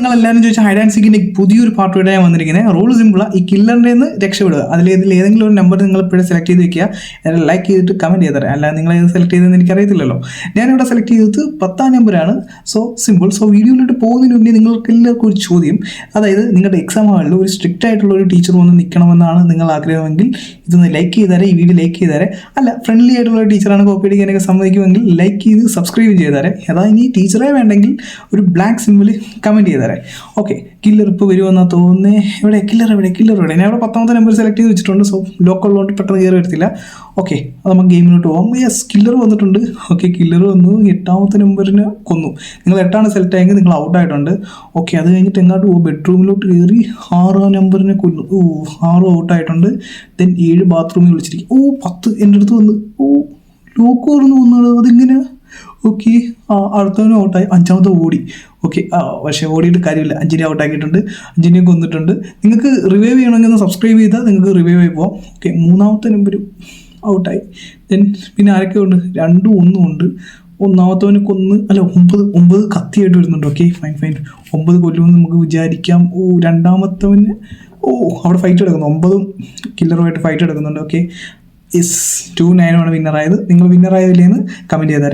നിങ്ങളെല്ലാവരും ചോദിച്ചാൽ hide and സീക്കിൻ്റെ പുതിയൊരു പാർട്ടിയുടെ ഞാൻ വന്നിരിക്കുന്നത്. റൂൾ സിമ്പിളാണ്, ഈ കില്ലറിൻ്റെ നിന്ന് രക്ഷപ്പെടുക. ഏതെങ്കിലും ഒരു നമ്പർ നിങ്ങൾ ഇപ്പോഴും സെലക്ട് ചെയ്ത് വെക്കുക, ലൈക്ക് ചെയ്തിട്ട് കമൻറ്റ് ചെയ്ത് തരാം. അല്ലാതെ നിങ്ങൾ ഏത് സെലക്ട് ചെയ്തതെന്ന് എനിക്കറിയത്തില്ലല്ലോ. ഞാനിവിടെ സെലക്ട് ചെയ്തത് 10ാം നമ്പറാണ്. So simple. സോ വീഡിയോയിലോട്ട് പോകുന്നതിന് മുന്നേ നിങ്ങൾക്ക് എല്ലാവർക്കും ഒരു ചോദ്യം, അതായത് നിങ്ങളുടെ എക്സാം ഹാളിൽ ഒരു സ്ട്രിക്റ്റ് ആയിട്ടുള്ള ഒരു ടീച്ചർ വന്ന് നിൽക്കണമെന്നാണ് നിങ്ങൾ ആഗ്രഹമെങ്കിൽ ഇതൊന്ന് ലൈക്ക് ചെയ്ത് തരാം, ഈ വീഡിയോ ലൈക്ക് ചെയ്ത് തരാം. അല്ല, ഫ്രണ്ട്ലി ആയിട്ടുള്ള ഒരു ടീച്ചറാണ്, കോപ്പി അടിക്കാനൊക്കെ സമ്മതിക്കുമെങ്കിൽ ലൈക്ക് ചെയ്ത് സബ്സ്ക്രൈബ് ചെയ്ത് തരാം. അതായത് ഇനി ടീച്ചറെ വേണ്ടെങ്കിൽ ഒരു ബ്ലാക്ക് സിമ്പിൾ കമൻറ്റ് ചെയ്ത് തരാം. ഓക്കെ, കില്ലർ ഇപ്പോൾ വരുമെന്നാണ് തോന്നുന്നത്. ഇവിടെ കില്ലർ ഞാൻ ഇവിടെ 10ാമത്തെ നമ്പർ സെലക്ട് ചെയ്ത് വെച്ചിട്ടുണ്ട്. സോ ലോക്ക് ഉള്ളതുകൊണ്ട് പെട്ടെന്ന് കയറി വരത്തില്ല. ഓക്കെ, അത് നമുക്ക് ഗെയിമിലോട്ട് പോകാം. യെസ്, കില്ലർ വന്നിട്ടുണ്ട്. ഓക്കെ, കില്ലർ വന്നു. 8ാമത്തെ നമ്പറിനെ കൊന്നു. നിങ്ങൾ 8ആണ് സെലക്ട് ആയെങ്കിൽ നിങ്ങൾ ഔട്ടായിട്ടുണ്ട്. ഓക്കെ, അത് കഴിഞ്ഞിട്ട് എങ്ങോട്ട് പോകും? ബെഡ്റൂമിലോട്ട് കയറി 6ാം നമ്പറിനെ കൊന്നു. 6 ഔട്ടായിട്ടുണ്ട്. ദെൻ 7 ബാത്റൂമിൽ വിളിച്ചിരിക്കും. 10 എൻ്റെ അടുത്ത് വന്ന്. ലോക്ക് തുറന്ന് വന്നത് അതിങ്ങനെ. ഓക്കെ, അടുത്തവനും ഔട്ടായി. 5ാമത്തെ ഓടി. ഓക്കെ, പക്ഷേ ഓടിയിട്ട് കാര്യമില്ല, 5നെ ഔട്ടാക്കിയിട്ടുണ്ട്, 5നെ കൊന്നിട്ടുണ്ട്. നിങ്ങൾക്ക് റിവൈവ് ചെയ്യണമെങ്കിൽ ഒന്ന് സബ്സ്ക്രൈബ് ചെയ്താൽ നിങ്ങൾക്ക് റിവൈവ് ആയി പോകാം. ഓക്കെ, 3ാമത്തെ നമ്പർ ഔട്ടായി. ദെൻ പിന്നെ ആരൊക്കെ ഉണ്ട്? 2ഉം 1ഉം ഉണ്ട്. 1ാമത്തവനെ കൊന്ന്. അല്ല, 9 കത്തിയായിട്ട് വരുന്നുണ്ട്. Okay, fine. 9 കൊല്ലുമെന്ന് നമുക്ക് വിചാരിക്കാം. 2ാമത്തവന് അവിടെ ഫൈറ്റ് എടുക്കുന്നു. 9ഉം കില്ലറുമായിട്ട് ഫൈറ്റ് എടുക്കുന്നുണ്ട്. Okay, yes, 2-9 വിന്നറായത്. നിങ്ങൾ വിന്നറായതില്ലേന്ന് കമൻറ്റ് ചെയ്താലേ.